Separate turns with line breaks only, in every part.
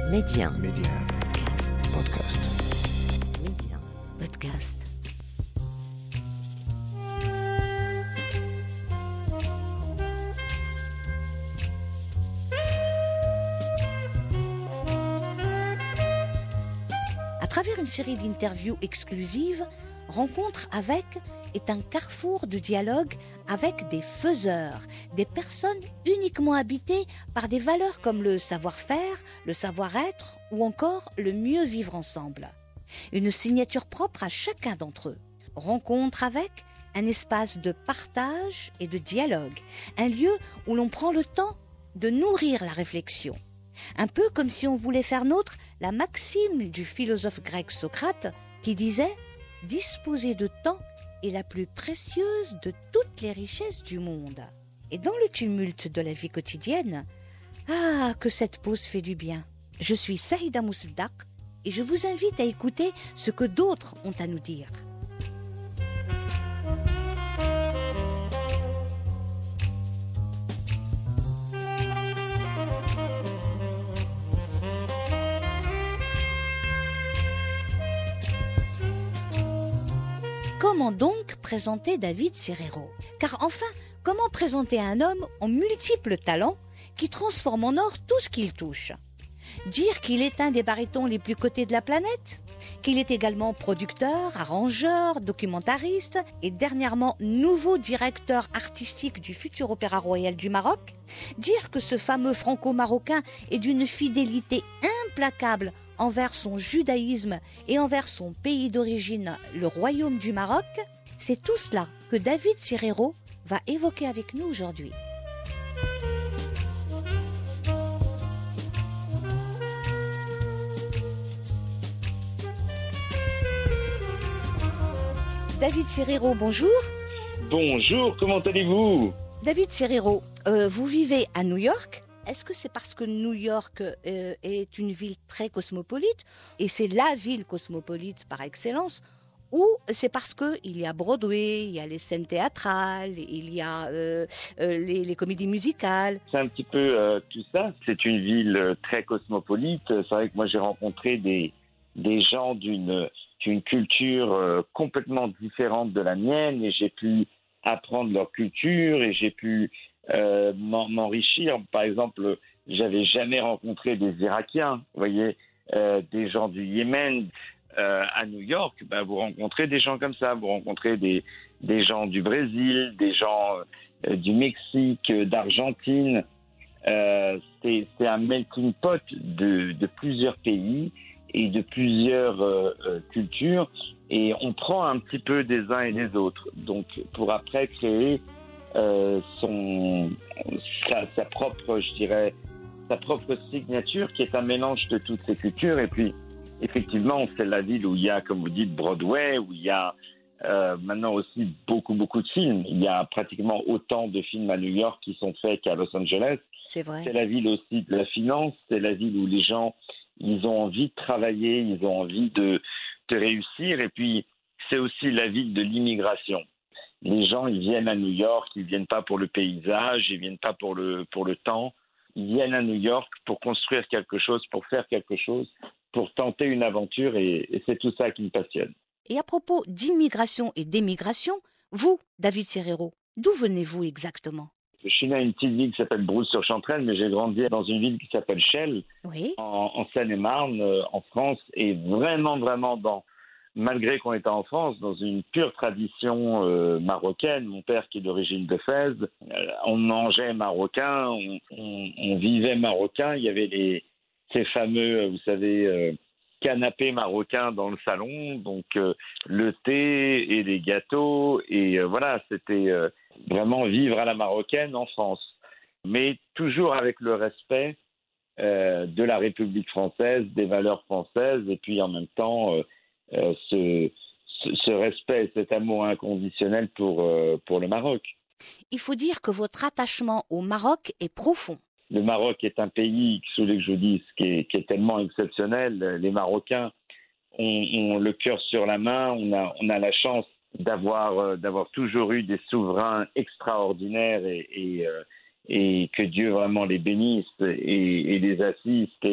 Média.
Média. Podcast.
Média. Podcast. À travers une série d'interviews exclusives, Rencontre avec est un carrefour de dialogue avec des faiseurs, des personnes uniquement habitées par des valeurs comme le savoir-faire, le savoir-être ou encore le mieux vivre ensemble. Une signature propre à chacun d'entre eux. Rencontre avec un espace de partage et de dialogue, un lieu où l'on prend le temps de nourrir la réflexion. Un peu comme si on voulait faire nôtre la maxime du philosophe grec Socrate qui disait « Disposer de temps est la plus précieuse de toutes les richesses du monde. » Et dans le tumulte de la vie quotidienne, ah, que cette pause fait du bien. Je suis Saïda Mousdak et je vous invite à écouter ce que d'autres ont à nous dire. Comment donc présenter David Serero ? Car enfin, comment présenter un homme en multiples talents qui transforme en or tout ce qu'il touche ? Dire qu'il est un des barytons les plus cotés de la planète ? Qu'il est également producteur, arrangeur, documentariste et dernièrement nouveau directeur artistique du futur Opéra Royal du Maroc ? Dire que ce fameux franco-marocain est d'une fidélité implacable envers son judaïsme et envers son pays d'origine, le Royaume du Maroc, c'est tout cela que David Serero va évoquer avec nous aujourd'hui. David Serero, bonjour.
Bonjour, comment allez-vous ?
David Serero, vous vivez à New York. Est-ce que c'est parce que New York est une ville très cosmopolite et c'est la ville cosmopolite par excellence, ou c'est parce qu'il y a Broadway, il y a les scènes théâtrales, il y a les comédies musicales?
C'est un petit peu tout ça. C'est une ville très cosmopolite. C'est vrai que moi j'ai rencontré des gens d'une culture complètement différente de la mienne et j'ai pu apprendre leur culture et j'ai pu m'enrichir. Par exemple, j'avais jamais rencontré des Irakiens, vous voyez, des gens du Yémen. À New York, vous rencontrez des gens comme ça, vous rencontrez des gens du Brésil, des gens du Mexique, d'Argentine. C'est un melting pot de plusieurs pays et de plusieurs cultures, et on prend un petit peu des uns et des autres, donc pour après créer sa propre, je dirais, sa propre signature qui est un mélange de toutes ces cultures. Et puis effectivement, c'est la ville où il y a, comme vous dites, Broadway, où il y a maintenant aussi beaucoup de films. Il y a pratiquement autant de films à New York qui sont faits qu'à Los Angeles.
C'est vrai.
C'est la ville aussi de la finance, c'est la ville où les gens, ils ont envie de travailler, ils ont envie de réussir. Et puis, c'est aussi la ville de l'immigration. Les gens, ils viennent à New York, ils viennent pas pour le paysage, ils viennent pas pour le temps. Ils viennent à New York pour construire quelque chose, pour faire quelque chose, pour tenter une aventure, et c'est tout ça qui me passionne.
Et à propos d'immigration et d'émigration, vous, David Serero, d'où venez-vous exactement ?
Je suis né à une petite ville qui s'appelle Brousse-sur-Chanterelle, mais j'ai grandi dans une ville qui s'appelle Chelles,
Oui.
en Seine-et-Marne, en France, et vraiment malgré qu'on était en France, dans une pure tradition marocaine. Mon père qui est d'origine de Fès, on mangeait marocain, on vivait marocain. Il y avait ces fameux, vous savez, canapés marocains dans le salon, donc le thé et les gâteaux, et voilà, c'était vraiment vivre à la marocaine en France, mais toujours avec le respect de la République française, des valeurs françaises, et puis en même temps ce respect, cet amour inconditionnel pour le Maroc.
Il faut dire que votre attachement au Maroc est profond.
Le Maroc est un pays, si vous voulez que je vous dise, qui est tellement exceptionnel. Les Marocains ont le cœur sur la main. On a la chance d'avoir toujours eu des souverains extraordinaires et que Dieu vraiment les bénisse et les assiste.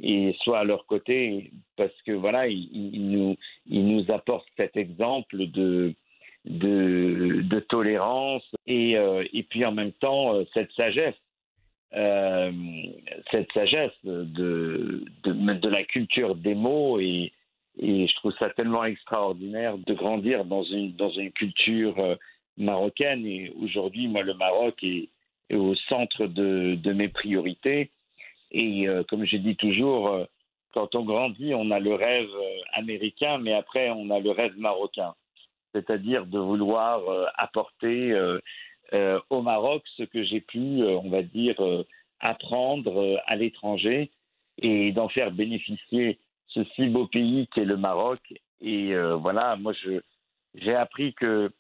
et soient à leur côté, parce que voilà, ils nous apportent cet exemple de tolérance et puis en même temps cette sagesse de la culture des mots et je trouve ça tellement extraordinaire de grandir dans une culture marocaine. Et aujourd'hui, moi, le Maroc est au centre de mes priorités. Et comme je dis toujours, quand on grandit, on a le rêve américain, mais après, on a le rêve marocain. C'est-à-dire de vouloir apporter au Maroc ce que j'ai pu, on va dire, apprendre à l'étranger et d'en faire bénéficier ce si beau pays qu'est le Maroc. Et voilà, moi, j'ai appris que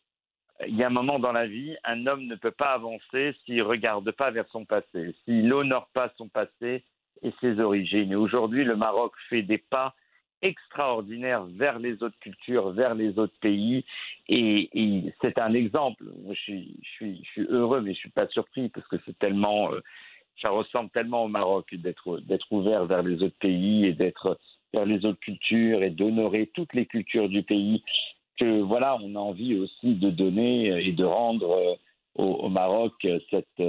il y a un moment dans la vie, un homme ne peut pas avancer s'il ne regarde pas vers son passé, s'il n'honore pas son passé et ses origines. Et aujourd'hui, le Maroc fait des pas extraordinaires vers les autres cultures, vers les autres pays. Et c'est un exemple. Je suis heureux, mais je ne suis pas surpris parce que c'est tellement, ça ressemble tellement au Maroc d'être ouvert vers les autres pays et d'être vers les autres cultures et d'honorer toutes les cultures du pays. Que voilà, on a envie aussi de donner et de rendre au Maroc cette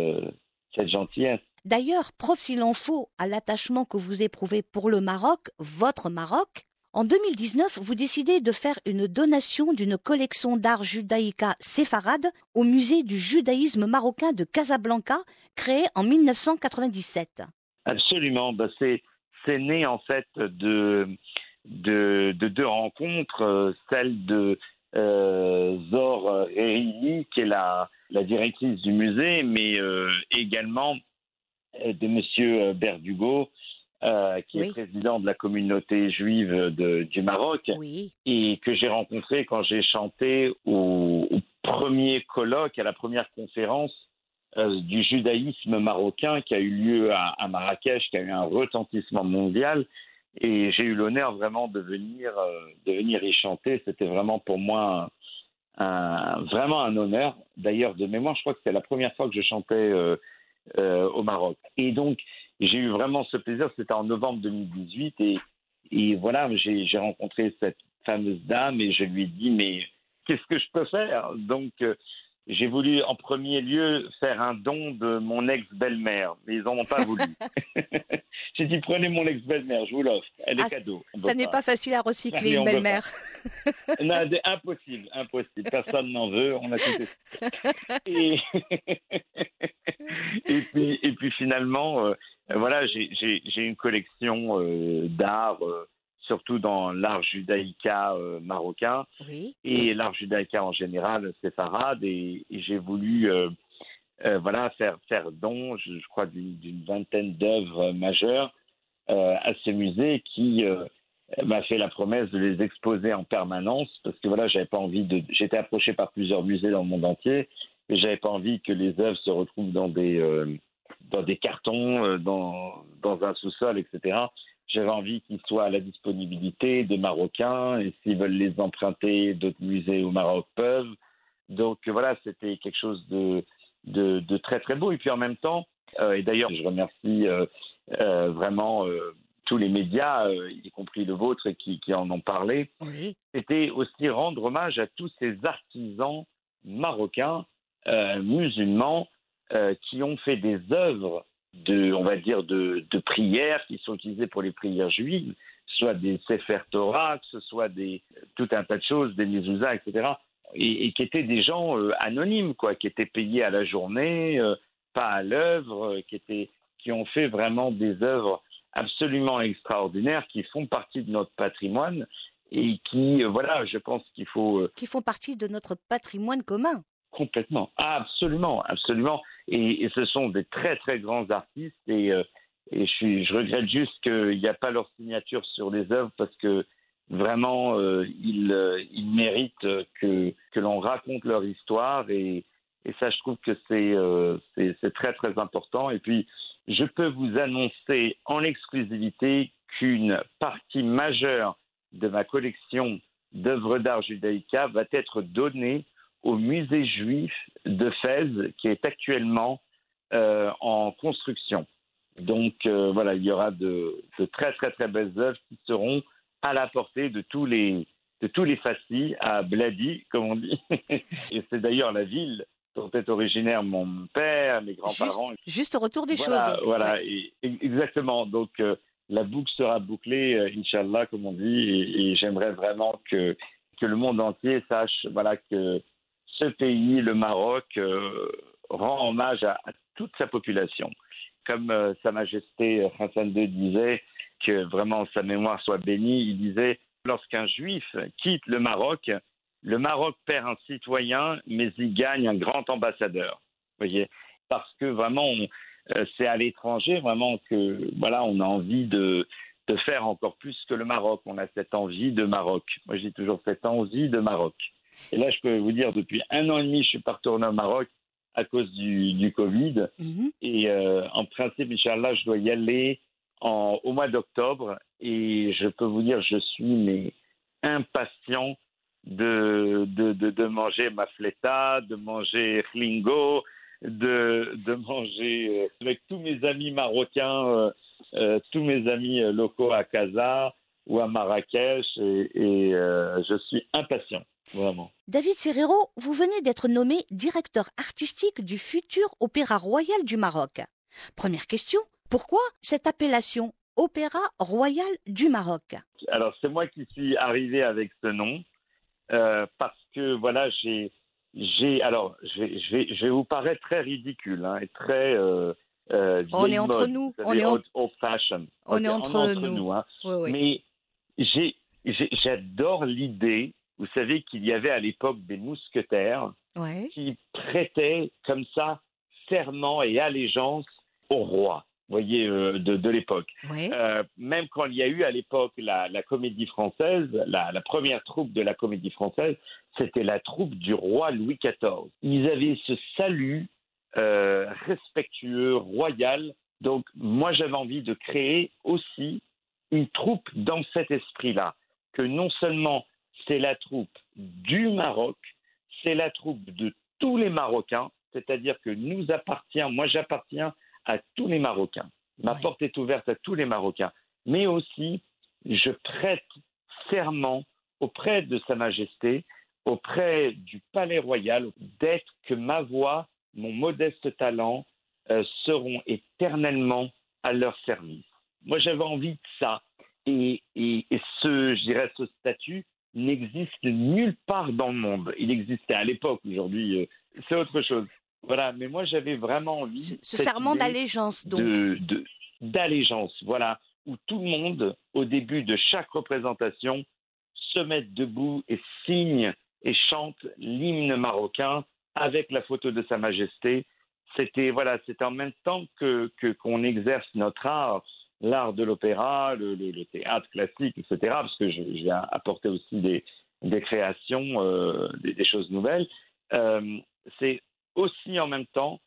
gentillesse.
D'ailleurs, preuve s'il en faut à l'attachement que vous éprouvez pour le Maroc, votre Maroc, en 2019, vous décidez de faire une donation d'une collection d'art judaïka séfarade au musée du judaïsme marocain de Casablanca, créé en 1997.
Absolument, c'est né en fait de deux rencontres, celle de Zor Reili, qui est la directrice du musée, mais également de Monsieur Berdugo, qui est président de la communauté juive du Maroc, et que j'ai rencontré quand j'ai chanté au premier colloque, à la première conférence du judaïsme marocain qui a eu lieu à Marrakech, qui a eu un retentissement mondial. Et j'ai eu l'honneur vraiment de venir y chanter. C'était vraiment pour moi vraiment un honneur. D'ailleurs, de mémoire, je crois que c'était la première fois que je chantais au Maroc. Et donc, j'ai eu vraiment ce plaisir. C'était en novembre 2018. Et voilà, j'ai rencontré cette fameuse dame et je lui ai dit, mais qu'est-ce que je peux faire? Donc, j'ai voulu en premier lieu faire un don de mon ex-belle-mère, mais ils n'en ont pas voulu. J'ai dit, prenez mon ex-belle-mère, je vous l'offre, elle est cadeau.
Ça n'est pas facile à recycler, une belle-mère.
Non, impossible, personne n'en veut, on a tout essayé. Et puis finalement, voilà, j'ai une collection d'art, surtout dans l'art judaïka marocain, et l'art judaïka en général, séfarade, et j'ai voulu voilà, faire don, je crois, d'une vingtaine d'œuvres majeures à ce musée qui m'a fait la promesse de les exposer en permanence, parce que voilà, j'étais approché par plusieurs musées dans le monde entier, et j'avais pas envie que les œuvres se retrouvent dans des cartons, dans un sous-sol, etc. J'avais envie qu'ils soient à la disponibilité des Marocains, et s'ils veulent les emprunter, d'autres musées au Maroc peuvent. Donc voilà, c'était quelque chose de très très beau. Et puis en même temps, et d'ailleurs je remercie vraiment tous les médias, y compris le vôtre, qui en ont parlé, c'était aussi rendre hommage à tous ces artisans marocains, musulmans, qui ont fait des œuvres on va dire, de prières qui sont utilisées pour les prières juives, soit des Sefer Torah, que ce soit tout un tas de choses, des mezuzahs, etc., et qui étaient des gens anonymes, quoi, qui étaient payés à la journée, pas à l'œuvre, qui ont fait vraiment des œuvres absolument extraordinaires, qui font partie de notre patrimoine, et qui, voilà, je pense qu'il faut...
qui font partie de notre patrimoine commun.
Complètement, absolument. Et ce sont des très très grands artistes et je regrette juste qu'il n'y a pas leur signature sur les œuvres parce que vraiment ils méritent que l'on raconte leur histoire et ça je trouve que c'est très très important. Et puis je peux vous annoncer en exclusivité qu'une partie majeure de ma collection d'œuvres d'art judaïka va être donnée au musée juif de Fès, qui est actuellement en construction. Donc voilà, il y aura de très très très belles œuvres qui seront à la portée de tous les fascis à Bladi, comme on dit. Et c'est d'ailleurs la ville dont est originaire mon père, mes grands-parents.
Juste au retour des choses,
Voilà,
donc.
voilà,
Ouais.
exactement. Donc la boucle sera bouclée, Inch'Allah, comme on dit, et j'aimerais vraiment que le monde entier sache, voilà, que ce pays, le Maroc, rend hommage à toute sa population. Comme Sa Majesté Hassan II disait, que vraiment sa mémoire soit bénie, il disait, lorsqu'un juif quitte le Maroc perd un citoyen, mais il gagne un grand ambassadeur. Vous voyez, parce que vraiment, c'est à l'étranger vraiment que voilà, on a envie de faire encore plus que le Maroc. On a cette envie de Maroc. Moi, j'ai toujours cette envie de Maroc. Et là, je peux vous dire, depuis 1 an et demi, je suis pas retourné au Maroc à cause du Covid.
Mhm.
Et en principe, Inch'Allah, je dois y aller au mois d'octobre. Et je peux vous dire, je suis impatient de manger ma fleta, de manger khlingo, de manger avec tous mes amis marocains, tous mes amis locaux à Casa ou à Marrakech. Et je suis impatient, vraiment.
David Serrero, vous venez d'être nommé directeur artistique du futur Opéra Royal du Maroc. Première question, pourquoi cette appellation Opéra Royal du Maroc?
Alors, c'est moi qui suis arrivé avec ce nom parce que, voilà, alors, je vais vous paraître très ridicule et très
On est
vieille
entre
mode,
nous,
vous savez, old fashion.
on
Ok,
est entre nous.
nous.
Oui, oui.
Mais j'adore l'idée, vous savez, qu'il y avait à l'époque des mousquetaires
Ouais.
qui prêtaient comme ça serment et allégeance au roi, vous voyez, de l'époque.
Ouais.
Même quand il y a eu à l'époque la comédie française, la première troupe de la comédie française, c'était la troupe du roi Louis XIV. Ils avaient ce salut respectueux, royal. Donc moi j'avais envie de créer aussi une troupe dans cet esprit-là, que non seulement c'est la troupe du Maroc, c'est la troupe de tous les Marocains, c'est-à-dire que moi j'appartiens à tous les Marocains. Ma porte est ouverte à tous les Marocains. Mais aussi, je prête serment auprès de Sa Majesté, auprès du Palais Royal, d'être que ma voix, mon modeste talent seront éternellement à leur service. Moi, j'avais envie de ça. Et je dirais, ce statut n'existe nulle part dans le monde. Il existait à l'époque, aujourd'hui, c'est autre chose. Voilà, mais moi j'avais vraiment envie
Ce serment d'allégeance, donc.
d'allégeance, voilà, où tout le monde, au début de chaque représentation, se met debout et signe et chante l'hymne marocain avec la photo de Sa Majesté. C'était en même temps qu'on exerce notre art, l'art de l'opéra, le théâtre classique, etc. Parce que je viens apporter aussi des créations, des choses nouvelles. C'est aussi en même temps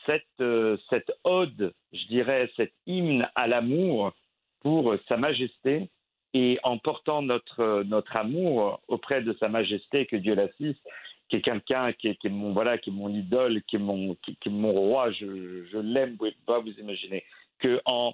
cette ode, je dirais, cet hymne à l'amour pour Sa Majesté, et en portant notre amour auprès de Sa Majesté, que Dieu l'assiste, qui est quelqu'un qui est mon idole, qui est mon roi, je l'aime, vous pouvez pas vous imaginer, que en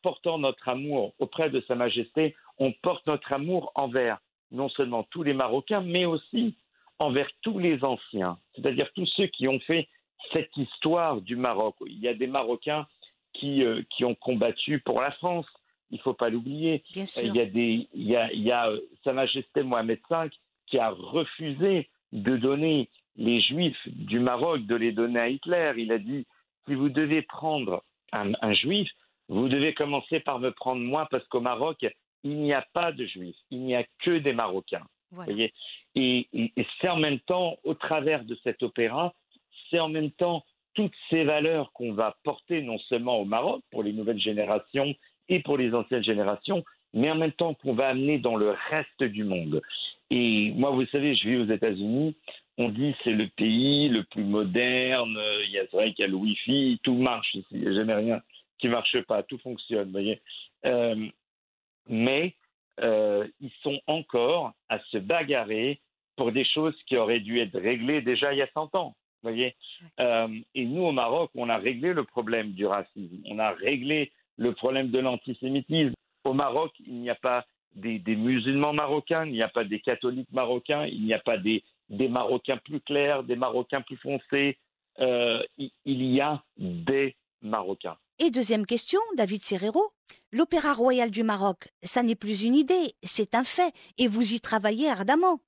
portant notre amour auprès de Sa Majesté, on porte notre amour envers non seulement tous les Marocains, mais aussi envers tous les anciens, c'est-à-dire tous ceux qui ont fait cette histoire du Maroc. Il y a des Marocains qui ont combattu pour la France, il ne faut pas l'oublier.
Bien sûr.
Il y a Sa Majesté Mohamed V qui a refusé de donner les Juifs du Maroc, de les donner à Hitler. Il a dit, si vous devez prendre un Juif, vous devez commencer par me prendre moi, parce qu'au Maroc, il n'y a pas de Juifs, il n'y a que des Marocains.
Voilà.
Voyez, et c'est en même temps, au travers de cet opéra, c'est en même temps toutes ces valeurs qu'on va porter non seulement au Maroc pour les nouvelles générations et pour les anciennes générations, mais en même temps qu'on va amener dans le reste du monde. Et moi, vous savez, je vis aux États-Unis, on dit c'est le pays le plus moderne, c'est vrai qu'il y a le Wi-Fi, tout marche ici, il n'y a jamais rien qui ne marche pas, tout fonctionne, vous voyez. Mais ils sont encore à se bagarrer pour des choses qui auraient dû être réglées déjà il y a 100 ans. voyez. Et nous, au Maroc, on a réglé le problème du racisme, on a réglé le problème de l'antisémitisme. Au Maroc, il n'y a pas des musulmans marocains, il n'y a pas des catholiques marocains, il n'y a pas des Marocains plus clairs, des Marocains plus foncés. Il y a des Marocains.
Et deuxième question, David Serrero, l'Opéra Royal du Maroc, ça n'est plus une idée, c'est un fait, et vous y travaillez ardemment.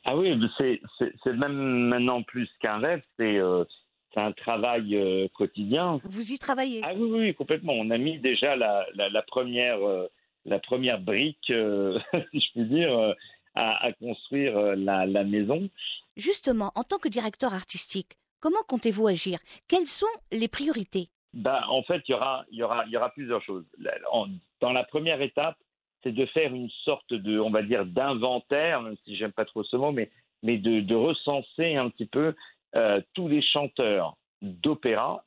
Ah oui, c'est même maintenant plus qu'un rêve, c'est un travail quotidien.
Vous y travaillez.
Ah oui, oui, complètement. On a mis déjà la première brique, si je puis dire, à construire la maison.
Justement, en tant que directeur artistique, comment comptez-vous agir? Quelles sont les priorités?
En fait, il y aura plusieurs choses. Dans la première étape, c'est de faire une sorte on va dire, d'inventaire, même si j'aime pas trop ce mot, mais de recenser un petit peu tous les chanteurs d'opéra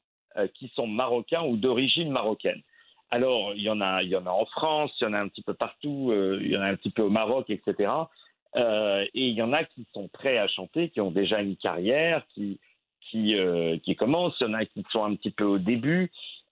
qui sont marocains ou d'origine marocaine. Alors, il y en a en France, il y en a un petit peu partout, il y en a un petit peu au Maroc, etc. Et il y en a qui sont prêts à chanter, qui ont déjà une carrière, qui commencent, il y en a qui sont un petit peu au début,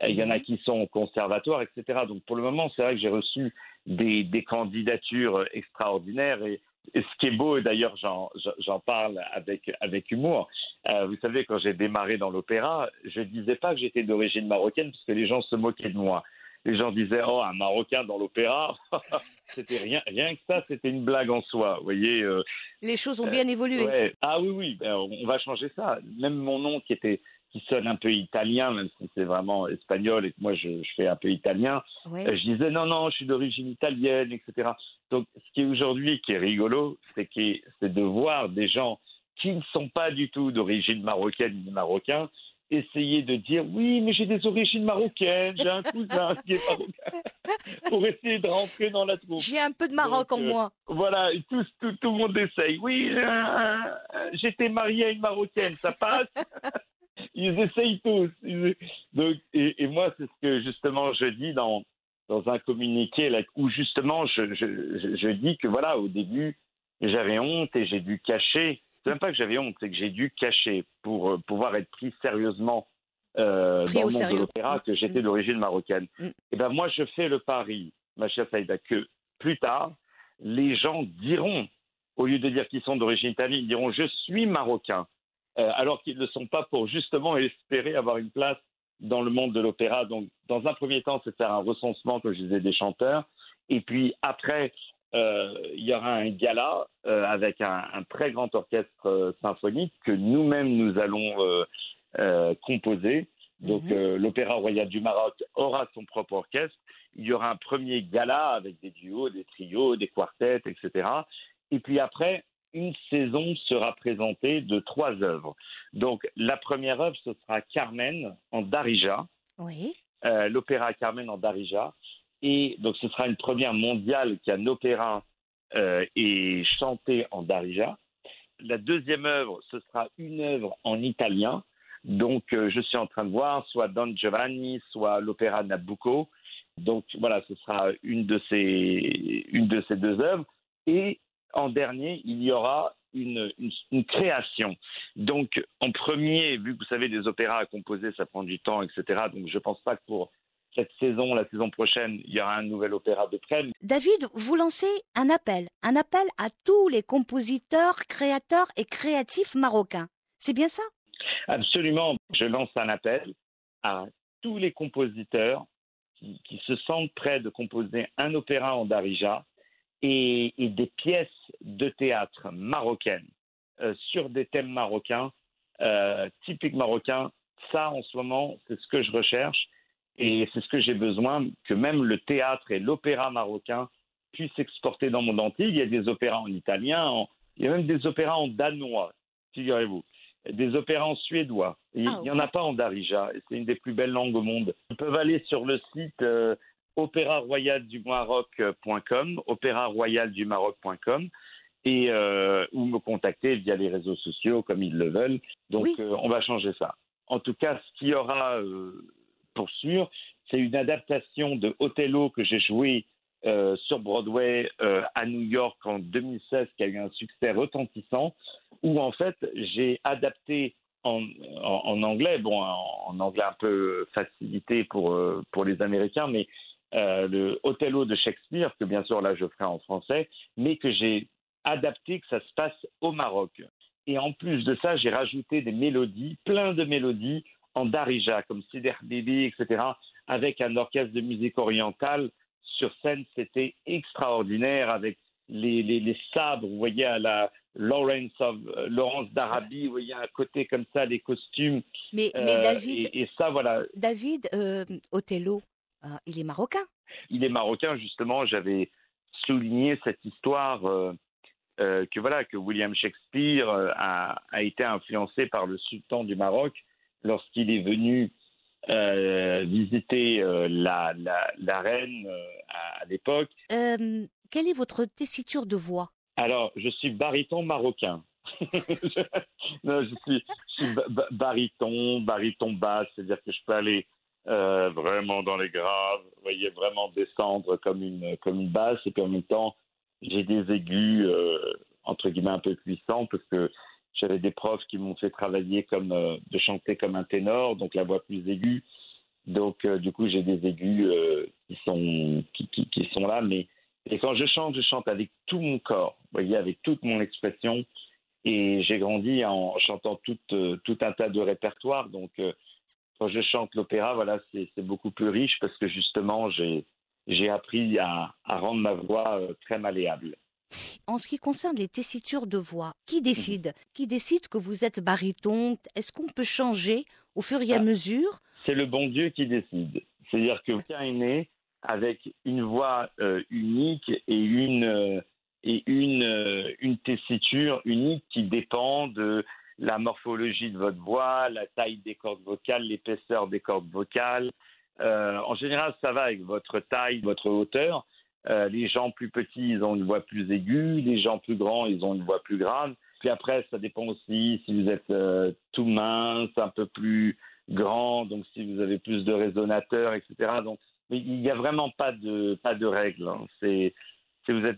il y en a qui sont au conservatoire, etc. Donc pour le moment, c'est vrai que j'ai reçu des candidatures extraordinaires et ce qui est beau, et d'ailleurs j'en parle avec humour, vous savez, quand j'ai démarré dans l'opéra, je ne disais pas que j'étais d'origine marocaine parce que les gens se moquaient de moi. Les gens disaient « Oh, un Marocain dans l'opéra !» C'était rien que ça, c'était une blague en soi, vous voyez.
Les choses ont bien évolué.
Ouais. Ah oui, on va changer ça. Même mon nom qui sonne un peu italien, même si c'est vraiment espagnol et que moi je fais un peu italien,
Ouais.
je disais non, je suis d'origine italienne, etc. Donc ce qui est aujourd'hui qui est rigolo, c'est de voir des gens qui ne sont pas du tout d'origine marocaine ni marocain essayer de dire oui, mais j'ai des origines marocaines, j'ai un cousin qui est marocain, pour essayer de rentrer dans la troupe.
J'ai un peu de Maroc
Donc,
en moi.
Voilà, tout le monde essaye. Oui, j'étais marié à une Marocaine, ça passe. Ils essayent tous. Donc, et moi, c'est ce que justement je dis dans un communiqué là, où justement je dis que voilà, au début, j'avais honte et j'ai dû cacher. C'est même pas que j'avais honte, c'est que j'ai dû cacher pour pouvoir être pris sérieusement dans le monde de l'opéra que j'étais d'origine marocaine. Et ben moi, je fais le pari, ma chère Saïda, que plus tard, les gens diront, au lieu de dire qu'ils sont d'origine italienne, ils diront je suis marocain, alors qu'ils ne le sont pas pour justement espérer avoir une place dans le monde de l'opéra. Donc, dans un premier temps, c'est faire un recensement, comme je disais, des chanteurs. Et puis après, il y aura un gala avec un très grand orchestre symphonique que nous-mêmes nous allons composer. Donc l'Opéra Royal du Maroc aura son propre orchestre. Il y aura un premier gala avec des duos, des trios, des quartets, etc. Et puis après, une saison sera présentée de 3 œuvres. Donc la première œuvre, ce sera Carmen en Darija.
Oui.
L'opéra Carmen en Darija. Et donc, ce sera une première mondiale qu'un opéra est chanté en Darija. La deuxième œuvre, ce sera une œuvre en italien. Donc, je suis en train de voir soit Don Giovanni, soit l'opéra Nabucco. Donc, voilà, ce sera une de ces 2 œuvres. Et en dernier, il y aura une création. Donc, en premier, vu que vous savez, des opéras à composer, ça prend du temps, etc. Donc, je ne pense pas que pour cette saison, la saison prochaine, il y aura un nouvel opéra de près.
David, vous lancez un appel à tous les compositeurs, créateurs et créatifs marocains. C'est bien ça?
Absolument. Je lance un appel à tous les compositeurs qui se sentent prêts de composer un opéra en Darija et des pièces de théâtre marocaines sur des thèmes marocains, typiques marocains. Ça, en ce moment, c'est ce que je recherche. Et c'est ce que j'ai besoin, que même le théâtre et l'opéra marocain puissent s'exporter dans le monde entier. Il y a des opéras en italien, il y a même des opéras en danois, figurez-vous, des opéras en suédois. Il n'y en a pas en Darija, et c'est une des plus belles langues au monde. Ils peuvent aller sur le site opéraroyaldumaroc.com, et ou me contacter via les réseaux sociaux comme ils le veulent. Donc on va changer ça. En tout cas, ce qui y aura pour sûr, c'est une adaptation de Othello que j'ai joué sur Broadway à New York en 2016, qui a eu un succès retentissant, où en fait j'ai adapté en anglais, bon, en anglais un peu facilité pour les Américains, mais le Othello de Shakespeare, que bien sûr là je ferai en français, mais que j'ai adapté que ça se passe au Maroc. Et en plus de ça, j'ai rajouté des mélodies, plein de mélodies en darija, comme Sidi Bibi, etc., avec un orchestre de musique orientale. Sur scène, c'était extraordinaire, avec les sabres, vous voyez, à la Laurence d'Arabie, vous voyez, à côté comme ça, les costumes.
Mais David,
Et ça, voilà.
David Othello, il est marocain.
Il est marocain, justement. J'avais souligné cette histoire que William Shakespeare a été influencé par le sultan du Maroc lorsqu'il est venu visiter la reine à l'époque.
Quelle est votre tessiture de voix?
Alors, je suis baryton marocain. Non, je suis baryton basse, c'est-à-dire que je peux aller vraiment dans les graves, vous voyez, vraiment descendre comme une basse, et puis en même temps, j'ai des aigus, entre guillemets, un peu puissants, parce que j'avais des profs qui m'ont fait travailler de chanter comme un ténor, donc la voix plus aiguë. Donc, du coup, j'ai des aigus qui sont là, et quand je chante avec tout mon corps, vous voyez, avec toute mon expression. Et j'ai grandi en chantant tout un tas de répertoires. Donc, quand je chante l'opéra, voilà, c'est beaucoup plus riche parce que justement, j'ai appris à rendre ma voix très malléable.
En ce qui concerne les tessitures de voix, qui décide? Qui décide que vous êtes baryton? Est-ce qu'on peut changer au fur et à mesure?
C'est le bon Dieu qui décide. C'est-à-dire que quelqu'un est né avec une voix unique et une tessiture unique qui dépend de la morphologie de votre voix, la taille des cordes vocales, l'épaisseur des cordes vocales. En général, ça va avec votre taille, votre hauteur. Les gens plus petits, ils ont une voix plus aiguë. Les gens plus grands, ils ont une voix plus grave. Puis après, ça dépend aussi si vous êtes tout mince, un peu plus grand, donc si vous avez plus de résonateurs, etc. Donc, il n'y a vraiment pas de règle. Hein.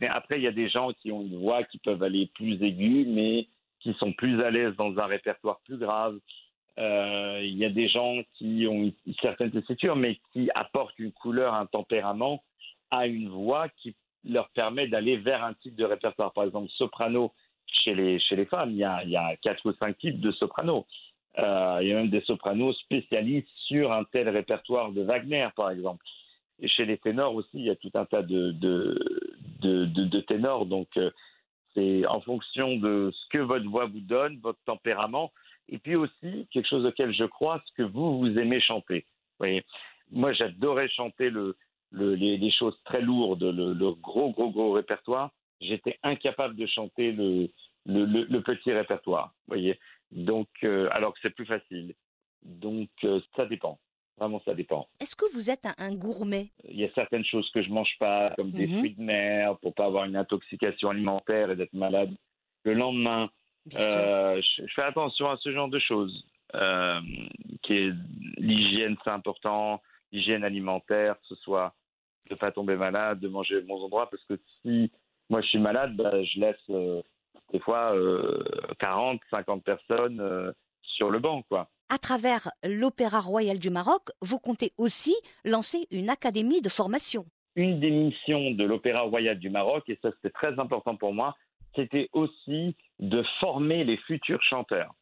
Après, il y a des gens qui ont une voix qui peuvent aller plus aiguë, mais qui sont plus à l'aise dans un répertoire plus grave. Il y a des gens qui ont une certaine tessiture, mais qui apportent une couleur, un tempérament à une voix qui leur permet d'aller vers un type de répertoire. Par exemple, soprano, chez les femmes, il y a 4 ou 5 types de soprano. Il y a même des sopranos spécialistes sur un tel répertoire de Wagner, par exemple. Et chez les ténors aussi, il y a tout un tas de ténors. Donc, c'est en fonction de ce que votre voix vous donne, votre tempérament, et puis aussi, quelque chose auquel je crois, ce que vous aimez chanter. Vous voyez, moi, j'adorais chanter les choses très lourdes, le gros répertoire. J'étais incapable de chanter le petit répertoire. Vous voyez, donc, alors que c'est plus facile. Donc, ça dépend. Vraiment, ça dépend.
Est-ce que vous êtes un gourmet?
Il y a certaines choses que je mange pas, comme des fruits de mer, pour pas avoir une intoxication alimentaire et d'être malade le lendemain. Je fais attention à ce genre de choses. L'hygiène, c'est important. L'hygiène alimentaire, que ce soit de pas tomber malade, de manger aux bons endroits, parce que si moi je suis malade, je laisse des fois 40, 50 personnes sur le banc, quoi.
À travers l'Opéra Royal du Maroc, vous comptez aussi lancer une académie de formation.
Une des missions de l'Opéra Royal du Maroc, et ça c'était très important pour moi, c'était aussi de former les futurs chanteurs.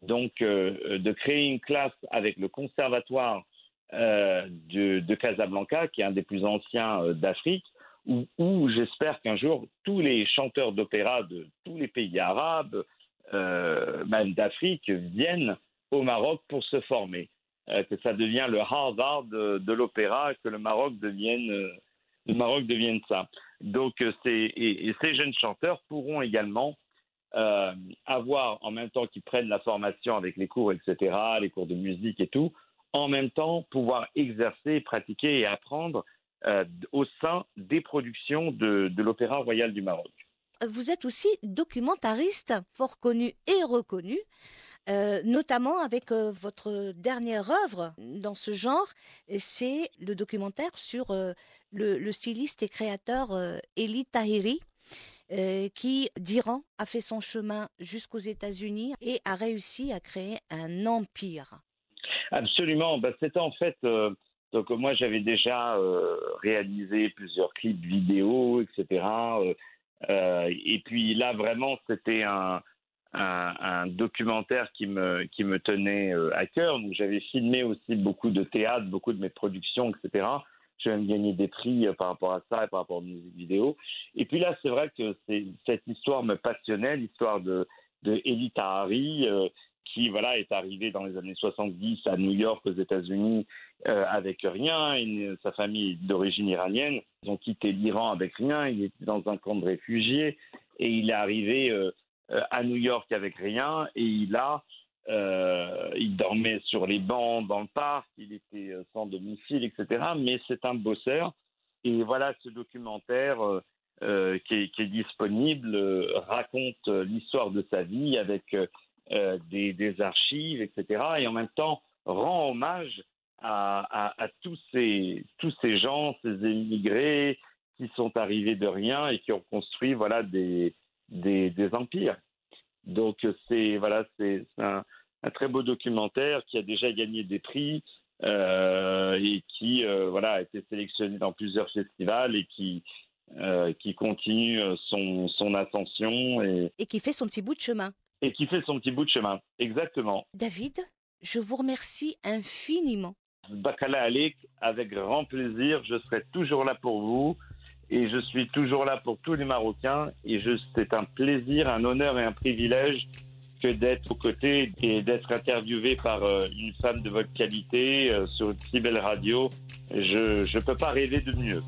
Donc de créer une classe avec le conservatoire de Casablanca, qui est un des plus anciens d'Afrique, où j'espère qu'un jour tous les chanteurs d'opéra de tous les pays arabes, même d'Afrique, viennent au Maroc pour se former, que ça devienne le Harvard de l'opéra, que le Maroc devienne ça. Donc, ces jeunes chanteurs pourront également avoir, en même temps qu'ils prennent la formation avec les cours, etc., les cours de musique et tout, en même temps pouvoir exercer, pratiquer et apprendre au sein des productions de l'Opéra Royal du Maroc.
Vous êtes aussi documentariste, fort connu et reconnu. Notamment avec votre dernière œuvre dans ce genre, c'est le documentaire sur le styliste et créateur Elie Tahiri. qui, d'Iran, a fait son chemin jusqu'aux États-Unis et a réussi à créer un empire.
Absolument. C'était en fait. Donc moi, j'avais déjà réalisé plusieurs clips vidéo, etc. Et puis là, vraiment, c'était un documentaire qui me tenait à cœur. Donc j'avais filmé aussi beaucoup de théâtre, beaucoup de mes productions, etc. J'ai même gagné des prix par rapport à ça et par rapport aux musiques vidéo. Et puis là, c'est vrai que cette histoire me passionnait, l'histoire de Elie Tahari, qui est arrivé dans les années 70 à New York aux États-Unis avec rien. Sa famille est d'origine iranienne. Ils ont quitté l'Iran avec rien. Il était dans un camp de réfugiés et il est arrivé à New York avec rien. Et il dormait sur les bancs dans le parc. Il était sans domicile, etc. Mais c'est un bosseur. Et voilà, ce documentaire qui est disponible raconte l'histoire de sa vie avec des archives, etc. Et en même temps rend hommage à tous ces gens, ces immigrés qui sont arrivés de rien et qui ont construit des empires. Donc c'est un très beau documentaire qui a déjà gagné des prix et qui a été sélectionné dans plusieurs festivals et qui continue son ascension
et qui fait son petit bout de chemin.
Et qui fait son petit bout de chemin, exactement.
David, je vous remercie infiniment.
Bakala Alik, avec grand plaisir, je serai toujours là pour vous et je suis toujours là pour tous les Marocains et c'est un plaisir, un honneur et un privilège que d'être aux côtés et d'être interviewé par une femme de votre qualité sur une si belle radio. Je ne peux pas rêver de mieux.